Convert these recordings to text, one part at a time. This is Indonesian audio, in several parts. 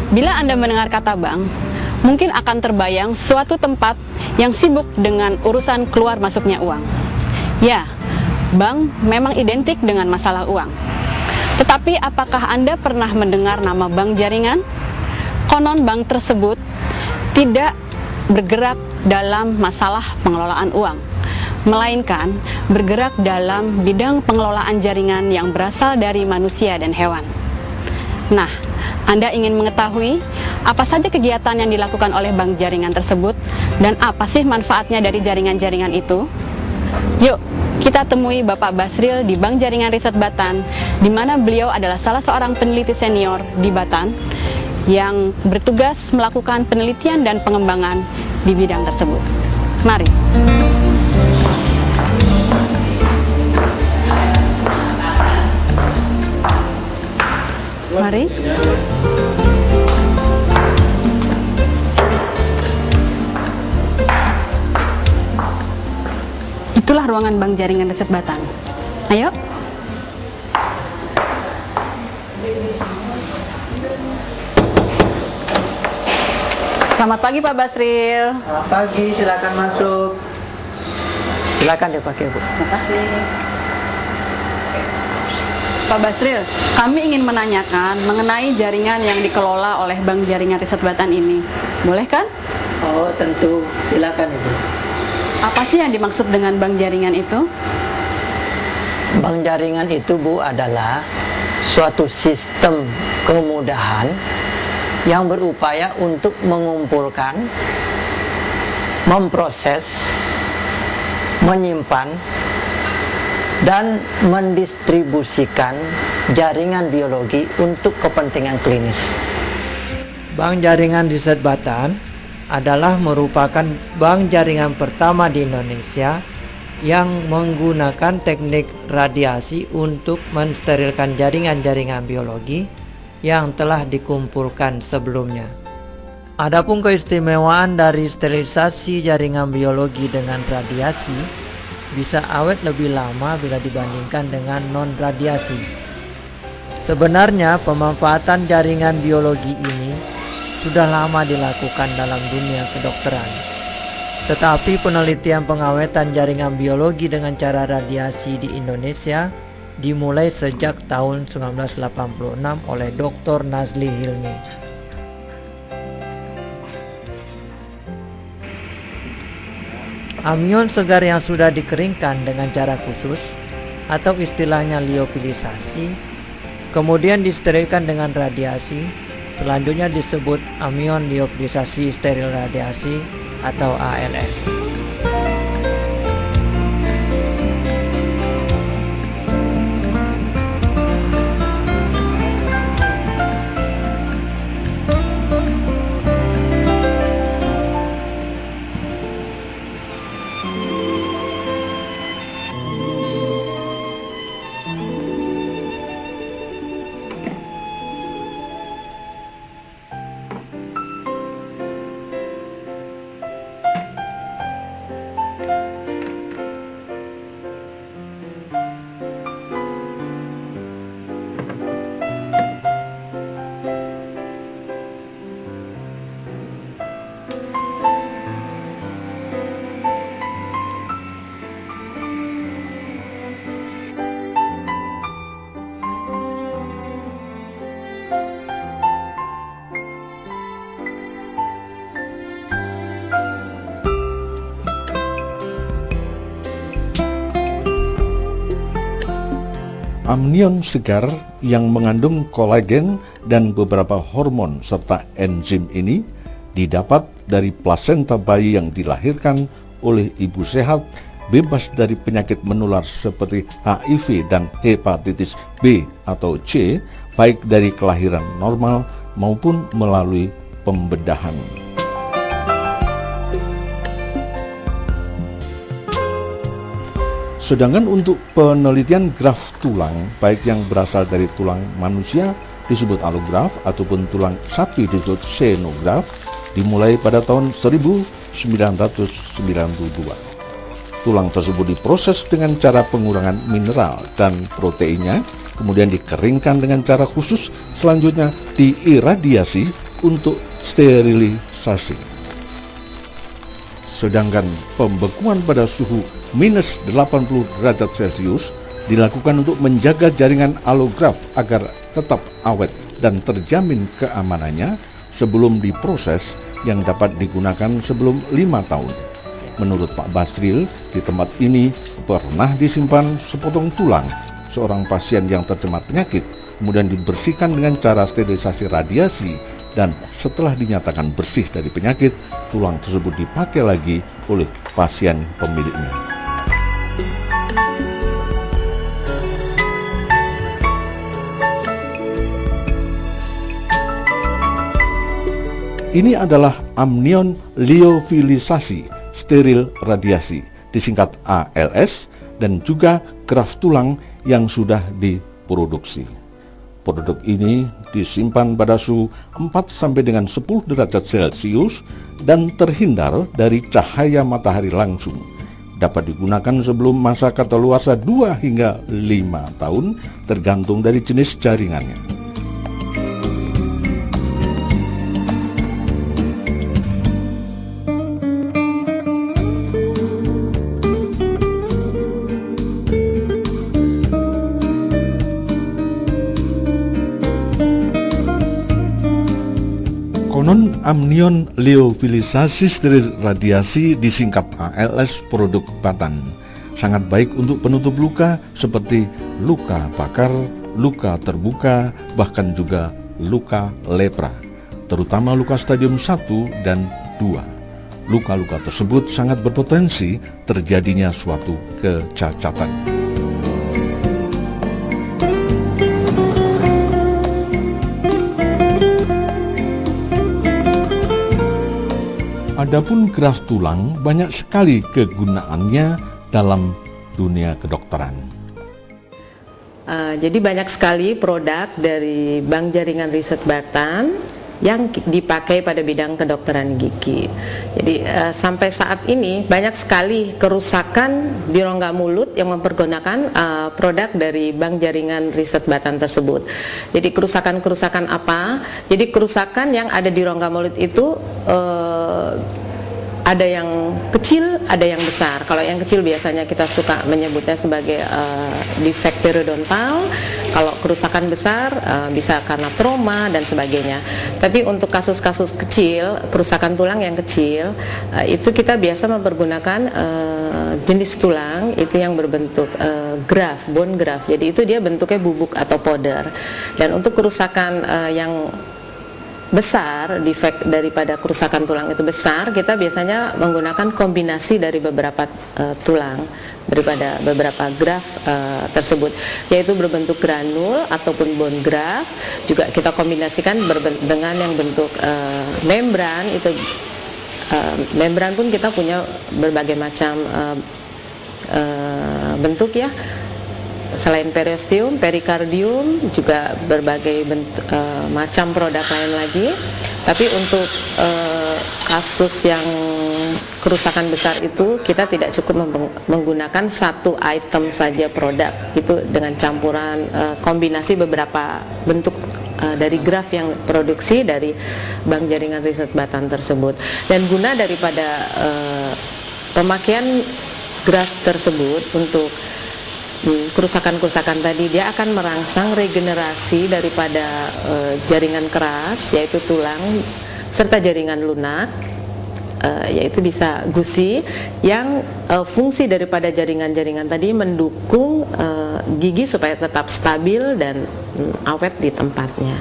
Bila Anda mendengar kata bank, mungkin akan terbayang suatu tempat yang sibuk dengan urusan keluar masuknya uang. Ya, bank memang identik dengan masalah uang. Tetapi apakah Anda pernah mendengar nama bank jaringan? Konon bank tersebut tidak bergerak dalam masalah pengelolaan uang, melainkan bergerak dalam bidang pengelolaan jaringan yang berasal dari manusia dan hewan. Nah, Anda ingin mengetahui apa saja kegiatan yang dilakukan oleh bank jaringan tersebut dan apa sih manfaatnya dari jaringan-jaringan itu? Yuk, kita temui Bapak Basril di Bank Jaringan Riset Batan, di mana beliau adalah salah seorang peneliti senior di Batan yang bertugas melakukan penelitian dan pengembangan di bidang tersebut. Mari. Mari. Itulah ruangan Bank Jaringan Riset Batan. Ayo. Selamat pagi Pak Basril. Selamat pagi, silakan masuk. Silakan dipakai, Bu. Terima kasih. Pak Basril, kami ingin menanyakan mengenai jaringan yang dikelola oleh Bank Jaringan Riset Batan ini. Boleh kan? Oh, tentu. Silakan, Ibu. Apa sih yang dimaksud dengan bank jaringan itu? Bank jaringan itu, Bu, adalah suatu sistem kemudahan yang berupaya untuk mengumpulkan, memproses, menyimpan, dan mendistribusikan jaringan biologi untuk kepentingan klinis. Bank Jaringan Riset Batan adalah merupakan bank jaringan pertama di Indonesia yang menggunakan teknik radiasi untuk mensterilkan jaringan-jaringan biologi yang telah dikumpulkan sebelumnya. Adapun keistimewaan dari sterilisasi jaringan biologi dengan radiasi bisa awet lebih lama bila dibandingkan dengan non-radiasi. Sebenarnya pemanfaatan jaringan biologi ini sudah lama dilakukan dalam dunia kedokteran. Tetapi penelitian pengawetan jaringan biologi dengan cara radiasi di Indonesia dimulai sejak tahun 1986 oleh Dr. Nazli Hilmi. Amion segar yang sudah dikeringkan dengan cara khusus atau istilahnya liofilisasi, kemudian disterilkan dengan radiasi, selanjutnya disebut amion liofilisasi steril radiasi atau ALS. Amnion segar yang mengandung kolagen dan beberapa hormon serta enzim ini didapat dari plasenta bayi yang dilahirkan oleh ibu sehat bebas dari penyakit menular seperti HIV dan hepatitis B atau C, baik dari kelahiran normal maupun melalui pembedahan. Sedangkan untuk penelitian graf tulang, baik yang berasal dari tulang manusia disebut alograf ataupun tulang sapi disebut xenograf, dimulai pada tahun 1992. Tulang tersebut diproses dengan cara pengurangan mineral dan proteinnya, kemudian dikeringkan dengan cara khusus, selanjutnya diiradiasi untuk sterilisasi. Sedangkan pembekuan pada suhu minus 80 derajat Celcius dilakukan untuk menjaga jaringan alograf agar tetap awet dan terjamin keamanannya sebelum diproses yang dapat digunakan sebelum 5 tahun. Menurut Pak Basril, di tempat ini pernah disimpan sepotong tulang seorang pasien yang tercemar penyakit, kemudian dibersihkan dengan cara sterilisasi radiasi, dan setelah dinyatakan bersih dari penyakit, tulang tersebut dipakai lagi oleh pasien pemiliknya. Ini adalah amnion liofilisasi steril radiasi, disingkat ALS, dan juga graft tulang yang sudah diproduksi. Produk ini disimpan pada suhu 4 sampai dengan 10 derajat Celcius dan terhindar dari cahaya matahari langsung. Dapat digunakan sebelum masa kadaluarsa 2 hingga 5 tahun tergantung dari jenis jaringannya. Konon amnion liofilisasi steril radiasi disingkat ALS produk Batan sangat baik untuk penutup luka seperti luka bakar, luka terbuka, bahkan juga luka lepra, terutama luka stadium 1 dan 2. Luka-luka tersebut sangat berpotensi terjadinya suatu kecacatan. Adapun graft tulang banyak sekali kegunaannya dalam dunia kedokteran. Jadi banyak sekali produk dari Bank Jaringan Riset Batan yang dipakai pada bidang kedokteran gigi. Jadi sampai saat ini banyak sekali kerusakan di rongga mulut yang mempergunakan produk dari Bank Jaringan Riset Batan tersebut. Jadi kerusakan-kerusakan apa? Jadi kerusakan yang ada di rongga mulut itu ada yang kecil, ada yang besar. Kalau yang kecil biasanya kita suka menyebutnya sebagai defek periodontal. Kalau kerusakan besar bisa karena trauma dan sebagainya. Tapi untuk kasus-kasus kecil, kerusakan tulang yang kecil, itu kita biasa mempergunakan jenis tulang itu yang berbentuk graft, bone graft. Jadi itu dia bentuknya bubuk atau powder. Dan untuk kerusakan yang besar, defek daripada kerusakan tulang itu besar, kita biasanya menggunakan kombinasi dari beberapa tulang, daripada beberapa graft tersebut, yaitu berbentuk granul ataupun bone graft. Juga kita kombinasikan dengan yang bentuk membran. Itu membran pun kita punya berbagai macam bentuk ya. Selain periosteum, perikardium, juga berbagai bentuk, macam produk lain lagi. Tapi untuk kasus yang kerusakan besar itu kita tidak cukup menggunakan satu item saja produk, itu dengan campuran kombinasi beberapa bentuk dari graft yang produksi dari Bank Jaringan Riset Batan tersebut. Dan guna daripada pemakaian graft tersebut untuk kerusakan-kerusakan tadi, dia akan merangsang regenerasi daripada jaringan keras, yaitu tulang, serta jaringan lunak, yaitu bisa gusi, yang fungsi daripada jaringan-jaringan tadi mendukung gigi supaya tetap stabil dan awet di tempatnya.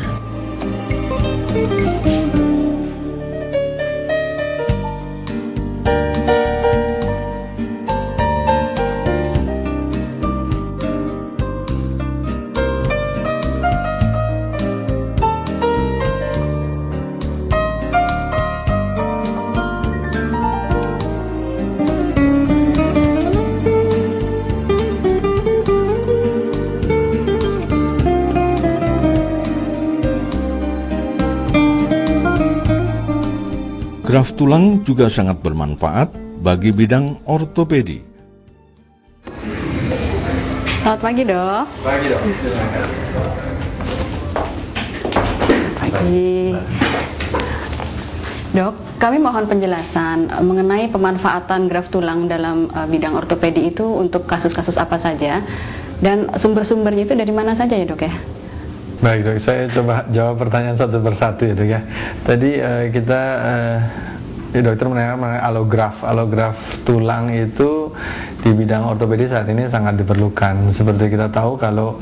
Graft tulang juga sangat bermanfaat bagi bidang ortopedi. Selamat pagi, Dok. Pagi, Dok. Pagi. Dok, kami mohon penjelasan mengenai pemanfaatan graf tulang dalam bidang ortopedi itu untuk kasus-kasus apa saja, dan sumber-sumbernya itu dari mana saja ya dok ya? Baik dok, saya coba jawab pertanyaan satu persatu ya dok ya. Tadi kita dokter menanyakan mengenai alograf tulang itu di bidang ortopedi saat ini sangat diperlukan. Seperti kita tahu kalau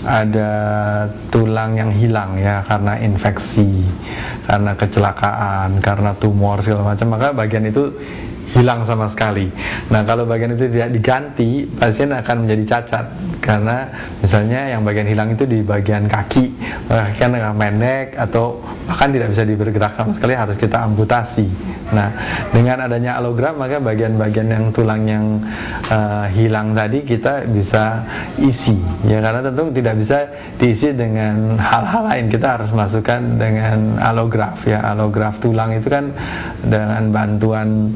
ada tulang yang hilang ya karena infeksi, karena kecelakaan, karena tumor segala macam, maka bagian itu hilang sama sekali. Nah, kalau bagian itu tidak diganti, pasien akan menjadi cacat karena misalnya yang bagian hilang itu di bagian kaki, kan dengan pendek atau bahkan tidak bisa bergerak sama sekali, harus kita amputasi. Nah, dengan adanya allogram maka bagian-bagian yang tulang yang hilang tadi kita bisa isi ya, karena tentu tidak bisa diisi dengan hal-hal lain, kita harus masukkan dengan allograf ya. Allograf tulang itu kan dengan bantuan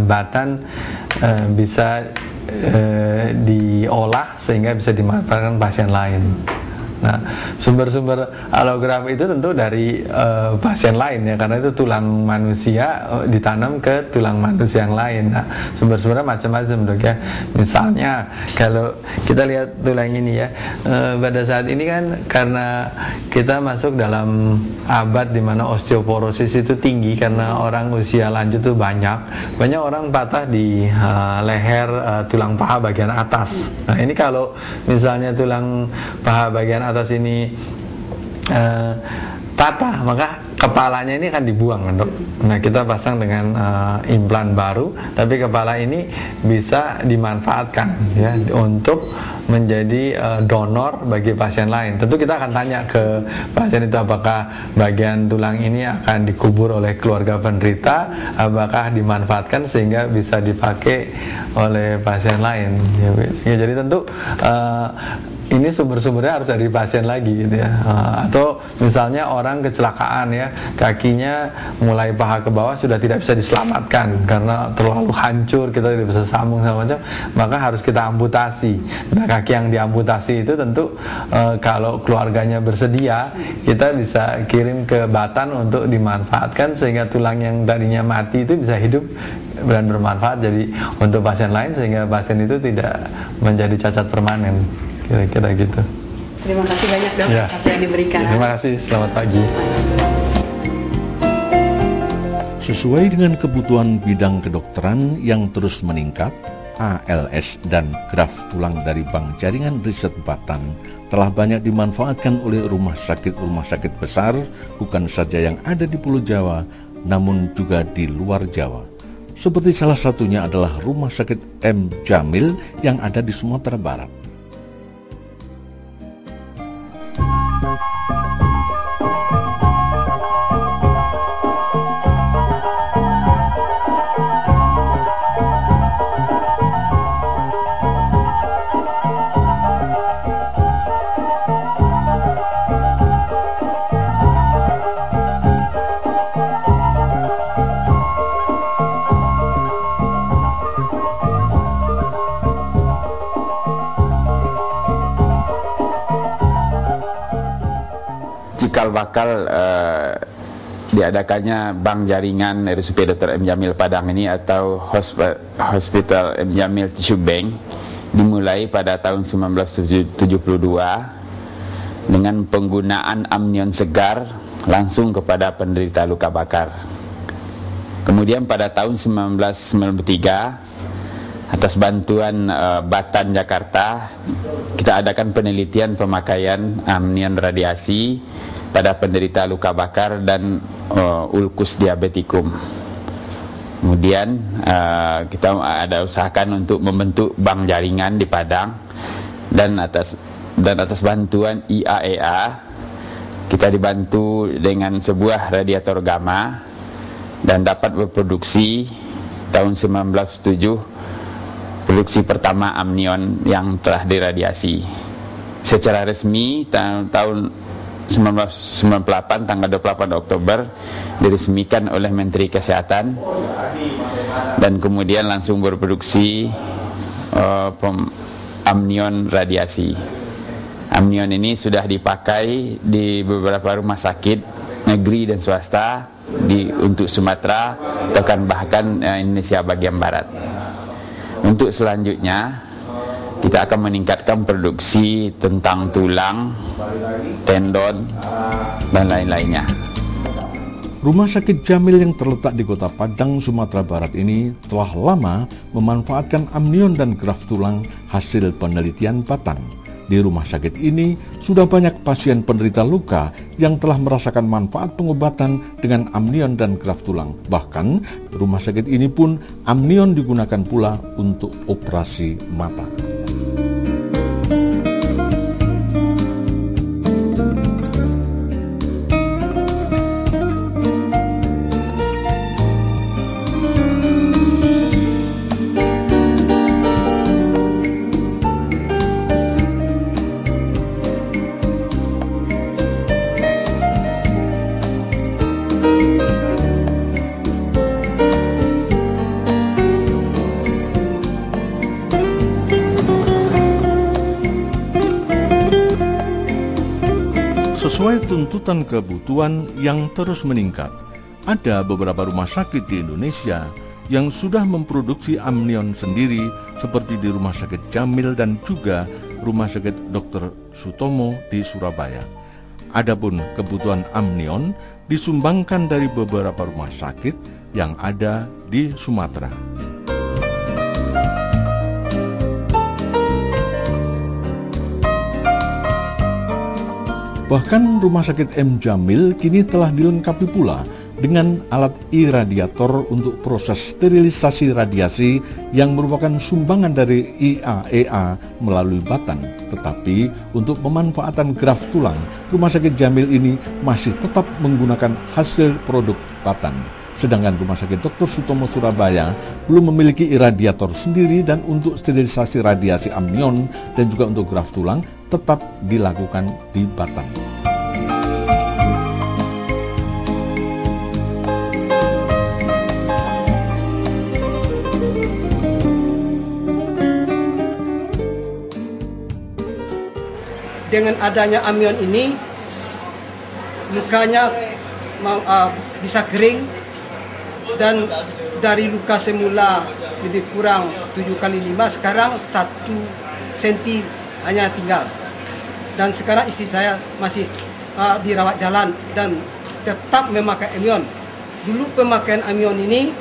batan bisa diolah sehingga bisa dimanfaatkan pasien lain. Nah, sumber-sumber allograf itu tentu dari pasien lain ya, karena itu tulang manusia ditanam ke tulang manusia yang lain. Nah, sumber-sumbernya macam-macam dok ya. Misalnya kalau kita lihat tulang ini ya, pada saat ini kan karena kita masuk dalam abad di mana osteoporosis itu tinggi karena orang usia lanjut itu banyak orang patah di leher tulang paha bagian atas. Nah, ini kalau misalnya tulang paha bagian atas ini patah, maka kepalanya ini akan dibuang dok. Nah, kita pasang dengan implan baru, tapi kepala ini bisa dimanfaatkan ya untuk menjadi donor bagi pasien lain. Tentu kita akan tanya ke pasien itu apakah bagian tulang ini akan dikubur oleh keluarga penderita, apakah dimanfaatkan sehingga bisa dipakai oleh pasien lain ya, jadi tentu ini sumber-sumbernya harus dari pasien lagi gitu ya. Atau misalnya orang kecelakaan ya, kakinya mulai paha ke bawah sudah tidak bisa diselamatkan karena terlalu hancur, kita tidak bisa sambung segala macam, maka harus kita amputasi. Nah, kaki yang diamputasi itu tentu kalau keluarganya bersedia, kita bisa kirim ke Batan untuk dimanfaatkan sehingga tulang yang tadinya mati itu bisa hidup dan bermanfaat jadi untuk pasien lain, sehingga pasien itu tidak menjadi cacat permanen. Kira-kira gitu. Terima kasih banyak dok atas waktu yang diberikan. Terima kasih, selamat pagi. Sesuai dengan kebutuhan bidang kedokteran yang terus meningkat, ALS dan graf tulang dari Bank Jaringan Riset Batan telah banyak dimanfaatkan oleh rumah sakit besar, bukan saja yang ada di Pulau Jawa, namun juga di luar Jawa. Seperti salah satunya adalah Rumah Sakit M. Jamil yang ada di Sumatera Barat. Cikal bakal diadakannya Bank Jaringan RSUP Dr. M. Jamil Padang ini atau Hospital M. Jamil Tissue Bank dimulai pada tahun 1972 dengan penggunaan amnion segar langsung kepada penderita luka bakar. Kemudian pada tahun 1993 atas bantuan Batan Jakarta, kita adakan penelitian pemakaian amnion radiasi pada penderita luka bakar dan ulkus diabetikum. Kemudian kita ada usahakan untuk membentuk bank jaringan di Padang, dan atas bantuan IAEA kita dibantu dengan sebuah radiator gamma dan dapat berproduksi tahun 1907 produksi pertama amnion yang telah diradiasi. Secara resmi tahun 1998 tanggal 28 Oktober diresmikan oleh Menteri Kesehatan dan kemudian langsung berproduksi amnion radiasi. Amnion ini sudah dipakai di beberapa rumah sakit negeri dan swasta untuk Sumatera bahkan Indonesia bagian barat. Untuk selanjutnya kita akan meningkatkan produksi tentang tulang, tendon, dan lain-lainnya. Rumah Sakit Jamil yang terletak di Kota Padang, Sumatera Barat ini telah lama memanfaatkan amnion dan graf tulang hasil penelitian Batan. Di rumah sakit ini sudah banyak pasien penderita luka yang telah merasakan manfaat pengobatan dengan amnion dan graf tulang. Bahkan rumah sakit ini pun amnion digunakan pula untuk operasi mata. Sesuai tuntutan kebutuhan yang terus meningkat, ada beberapa rumah sakit di Indonesia yang sudah memproduksi amnion sendiri seperti di Rumah Sakit Jamil dan juga Rumah Sakit Dr. Sutomo di Surabaya. Adapun kebutuhan amnion disumbangkan dari beberapa rumah sakit yang ada di Sumatera. Bahkan Rumah Sakit M. Jamil kini telah dilengkapi pula dengan alat iradiator untuk proses sterilisasi radiasi yang merupakan sumbangan dari IAEA melalui Batan. Tetapi untuk pemanfaatan graf tulang, Rumah Sakit Jamil ini masih tetap menggunakan hasil produk Batan. Sedangkan Rumah Sakit Dr. Sutomo Surabaya belum memiliki iradiator sendiri dan untuk sterilisasi radiasi amnion dan juga untuk graf tulang tetap dilakukan di Batan. Dengan adanya amnion ini, lukanya bisa kering, dan dari luka semula lebih kurang 7x5, sekarang 1 cm hanya tinggal. Dan sekarang istri saya masih dirawat jalan dan tetap memakai amnion. Dulu pemakaian amnion ini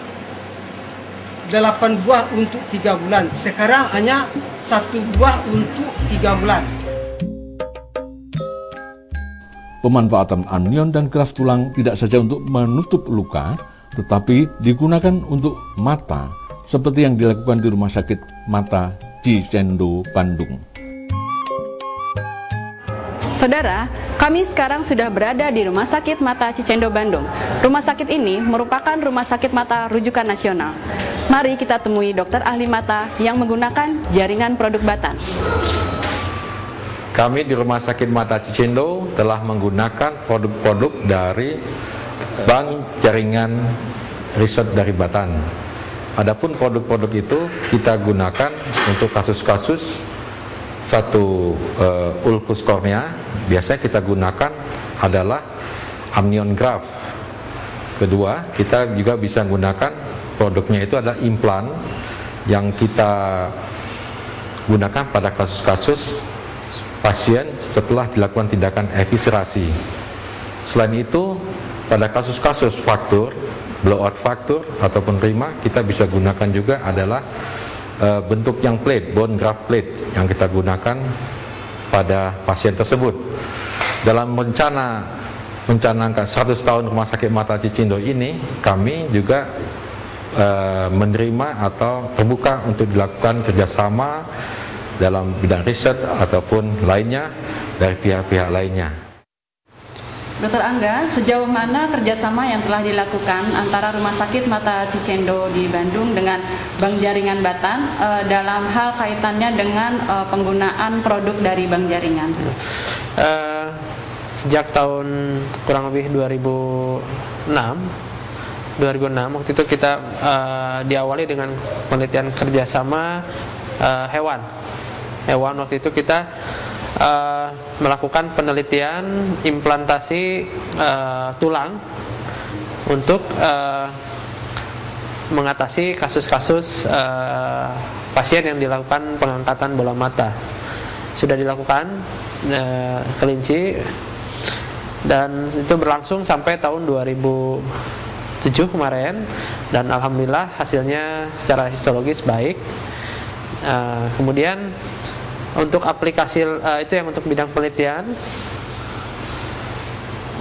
8 buah untuk 3 bulan, sekarang hanya 1 buah untuk 3 bulan. Pemanfaatan amnion dan graf tulang tidak saja untuk menutup luka, tetapi digunakan untuk mata, seperti yang dilakukan di Rumah Sakit Mata Cicendo, Bandung. Saudara, kami sekarang sudah berada di Rumah Sakit Mata Cicendo, Bandung. Rumah sakit ini merupakan rumah sakit mata rujukan nasional. Mari kita temui dokter ahli mata yang menggunakan jaringan produk Batan. Kami di Rumah Sakit Mata Cicendo telah menggunakan produk-produk dari Bank Jaringan Riset dari Batan. Adapun produk-produk itu kita gunakan untuk kasus-kasus satu ulkus kornea. Biasanya kita gunakan adalah amnion graf. Kedua, kita juga bisa gunakan produknya itu adalah implan yang kita gunakan pada kasus-kasus pasien setelah dilakukan tindakan eviscerasi. Selain itu, pada kasus-kasus fraktur, blowout fraktur ataupun rima, kita bisa gunakan juga adalah bentuk yang plate, bone graft plate yang kita gunakan pada pasien tersebut. Dalam mencanangkan 100 tahun Rumah Sakit Mata Cicendo ini, kami juga menerima atau terbuka untuk dilakukan kerjasama dalam bidang riset ataupun lainnya dari pihak-pihak lainnya. Dr. Angga, sejauh mana kerjasama yang telah dilakukan antara Rumah Sakit Mata Cicendo di Bandung dengan Bank Jaringan Batan dalam hal kaitannya dengan penggunaan produk dari Bank Jaringan? Sejak tahun kurang lebih 2006 waktu itu kita diawali dengan penelitian kerjasama hewan. Waktu itu kita melakukan penelitian implantasi tulang untuk mengatasi kasus-kasus pasien yang dilakukan pengangkatan bola mata. Sudah dilakukan kelinci, dan itu berlangsung sampai tahun 2007 kemarin, dan alhamdulillah hasilnya secara histologis baik. Kemudian untuk aplikasi itu yang untuk bidang penelitian.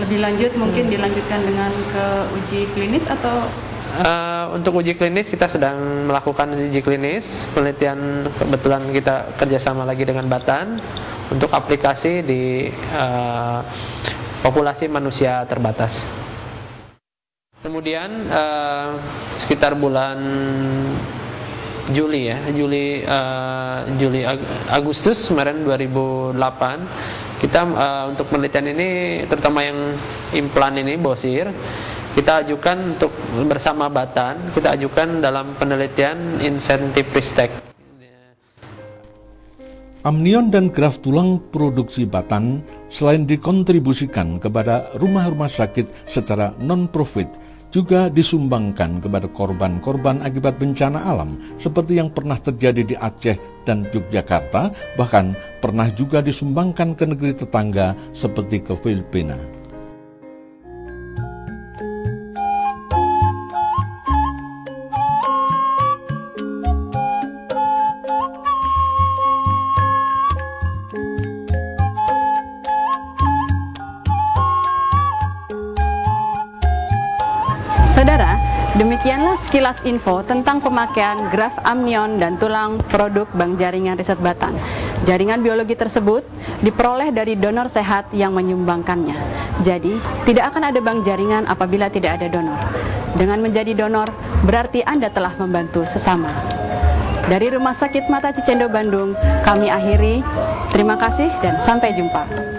Lebih lanjut mungkin dilanjutkan dengan ke uji klinis atau? Untuk uji klinis kita sedang melakukan uji klinis penelitian, kebetulan kita kerjasama lagi dengan Batan untuk aplikasi di populasi manusia terbatas. Kemudian sekitar bulan Juli Agustus kemarin 2008 kita untuk penelitian ini, terutama yang implan ini bosir, kita ajukan untuk bersama Batan, kita ajukan dalam penelitian insentif ristek. Amnion dan graft tulang produksi Batan selain dikontribusikan kepada rumah-rumah sakit secara non-profit, juga disumbangkan kepada korban-korban akibat bencana alam seperti yang pernah terjadi di Aceh dan Yogyakarta, bahkan pernah juga disumbangkan ke negeri tetangga seperti ke Filipina. Saudara, demikianlah sekilas info tentang pemakaian graf amnion dan tulang produk Bank Jaringan Riset Batan. Jaringan biologi tersebut diperoleh dari donor sehat yang menyumbangkannya. Jadi, tidak akan ada bank jaringan apabila tidak ada donor. Dengan menjadi donor, berarti Anda telah membantu sesama. Dari Rumah Sakit Mata Cicendo Bandung, kami akhiri. Terima kasih dan sampai jumpa.